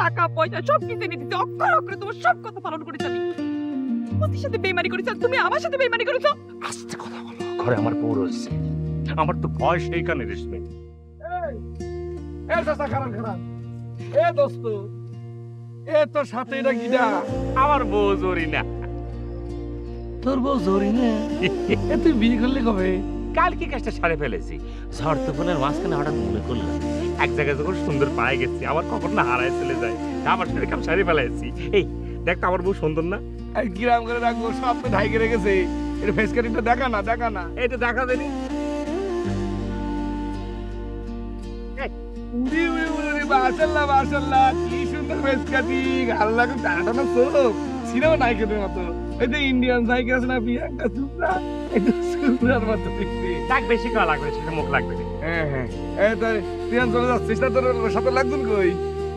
টাকা পয়সা সব কিছু এনে দিতে অক্ষর অক্ষরে তোমার সব কথা পালন করেছি আমি। ওদের সাথে বেইমানি করেছ, তুমি আমার সাথে বেইমানি করেছো। আস্তে কথা বলো, ঘরে আমার বউ রয়েছে। আমার তো ভয় সেইখানে রেশমি। এ চাচা খারাপ খারাপ, এ দোস্ত, এ তোর সাথে এটা গিডা। আমার বউ জরিনা। তোর বউ জরি না? এ তুই বিয়ে করলি কবে? কালকে কাজটা সারে ফেলেছি। ঝড় তুফানের মাঝখানে হঠাৎ মনে করলাম এক জায়গায় যখন সুন্দর পায়ে গেছি, আমার কখন না হারায় চলে যায়, আমার সাথে কাম সারে ফেলেছি। এই দেখ তো আমার বউ সুন্দর না? এই কিরাম করে রাখবো, সব তো ঢাইকে রেখেছে। এটা ফেস কাটিংটা দেখা না, দেখা না। এইটা দেখা দেনি। উড়ি উড়ি উড়ি, মাশাআল্লাহ মাশাআল্লাহ, কি সুন্দর ফেস কাটিং। আল্লাহ গো, টানা চোখ, সিনেমা নায়িকাদের মতো। এই যে ইন্ডিয়ান নায়িকা আছে না, প্রিয়াঙ্কা চোপড়া, একটু সুন্দর মতো দেখতে। ডাক বেশি খাওয়া লাগবে, সেটা মুখ লাগবে না। হ্যাঁ হ্যাঁ, এই তো তুই চলে যাচ্ছিস না, তোর সাথে লাগবেন কই?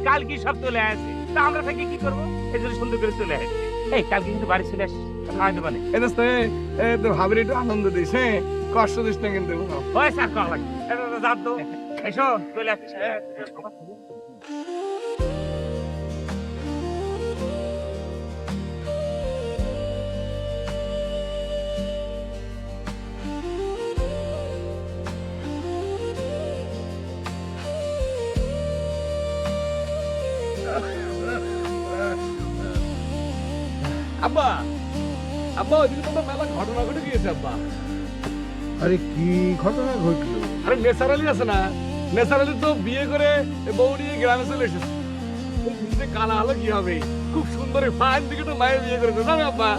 কাল কি সব চলে আসে, তা আমরা থেকে কি করবো? এই জন্য সুন্দর করে চলে আসে। এই কালকে কিন্তু বাড়ি চলে আসিস, খাওয়াই দেবানে। এই দোস্ত, এই তো ভাবির একটু আনন্দ দিস, হ্যাঁ, কষ্ট দিস না কিন্তু। ওই স্যার কল লাগবে, জান তো এসো চলে আসিস। আব্বা, আব্বা, ওইদিকে তো মেলা ঘটনা ঘটে গিয়েছে আব্বা। আরে কি ঘটনা ঘটলো? আরে নেসারালি আছে না, নেসারালি তো বিয়ে করে বউ নিয়ে গ্রামে চলে এসেছে। নিজে কালা হলো কি হবে, খুব সুন্দর ফাইন দিকে তো মায়ের বিয়ে করেছে, জানো আব্বা?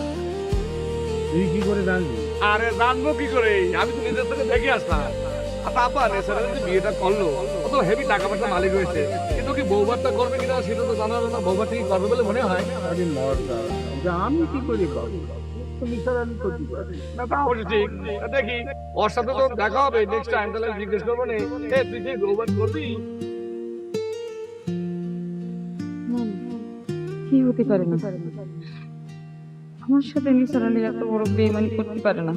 তুই কি করে জানলি? আরে জানবো কি করে, আমি তো নিজের থেকে দেখে আসলাম। আচ্ছা আব্বা, নেসারালি যে বিয়েটা করলো, ও তো হেভি টাকা পয়সা মালিক হয়েছে, কিন্তু কি বউবারটা করবে কিনা সেটা তো জানা না। বউবারটা কি করবে বলে মনে হয়? আরে মর্দা, যে আমি কি করে পাবো? তো নিসার আলী করতে পারে। না তা অবশ্য ঠিক। দেখি ওর সাথে তো দেখা হবে নেক্সট টাইম, তাহলে জিজ্ঞেস করবো নে, এ তুই কি বউবার করবি? কি হতে পারে না, আমার সাথে নিসার আলী এত বড় বেইমানি করতে পারে না।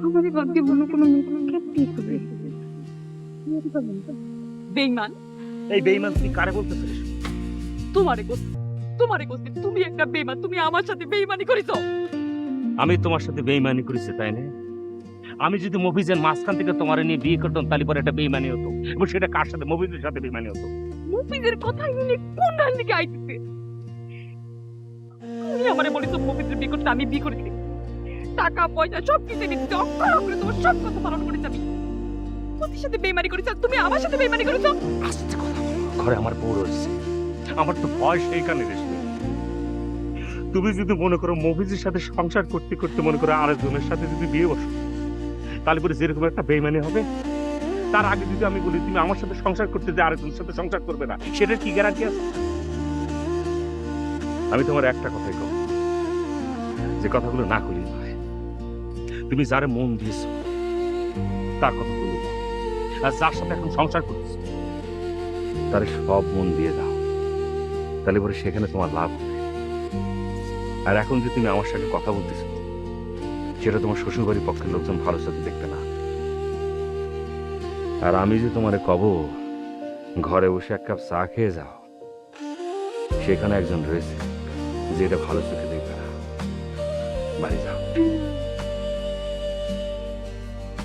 আমারই ভাগ্যে মনে কোনো মেয়ে কেমনি হবে বেইমান। এই বেঈমান তুই কারে বলতেছিস? তোমারে করছি, তোমারে করছি, তুমি একটা বেইমান, তুমি আমার সাথে বেইমানি করেছো। আমি তোমার সাথে বেঈমানি করেছি তাই না? আমি যদি মফিজের মাঝখান থেকে তোমার নিয়ে বিয়ে করতাম, তাহলে পরে একটা বেঈমানি হতো, এবং সেটা কার সাথে? মফিজের সাথে বেঈমানি হতো। মুফিজের কথা নিয়ে কোন ডাল দিকে আইতেছে? তুমি আমারে বলিছো মুফিজের বিয়ে করতে, আমি বিয়ে করেছি। টাকা পয়সা সব কিছু এনে দিতে অক্ষর অক্ষরে তোমার সব কথা পালন করেছি আমি। ওদের সাথে বেইমানি করেছো, তুমি আমার সাথে বেইমানি করেছো। আস্তে কথা বলো, ঘরে আমার বউ রয়েছে। আমার তো ভয় সেইখানে রেশমি। তুমি যদি মনে করো মফিজের সাথে সংসার করতে করতে মনে করো আরেকজনের সাথে যদি বিয়ে বসো, তাহলে পরে যেরকম একটা বেঈমানি হবে, তার আগে যদি আমি বলি তুমি আমার সাথে সংসার করতে যে আরেকজনের সাথে সংসার করবে না, সেটার কি গ্যারান্টি আছে? আমি তোমার একটা কথাই কব, যে কথাগুলো না করি নয়। তুমি যারে মন দিয়েছো তার কথা বলো, আর যার সাথে এখন সংসার করতেছো তারে সব মন দিয়ে দাও, তাহলে পরে সেখানে তোমার লাভ হবে। আর এখন যে তুমি আমার সাথে কথা বলতেছো, সেটা তোমার শ্বশুরবাড়ির পক্ষের লোকজন ভালো সাথে দেখবে না। আর আমি যে তোমারে কব ঘরে বসে এক কাপ চা খেয়ে যাও, সেখানে একজন রয়েছে যে এটা ভালো চোখে দেখবে না। বাড়ি যাও।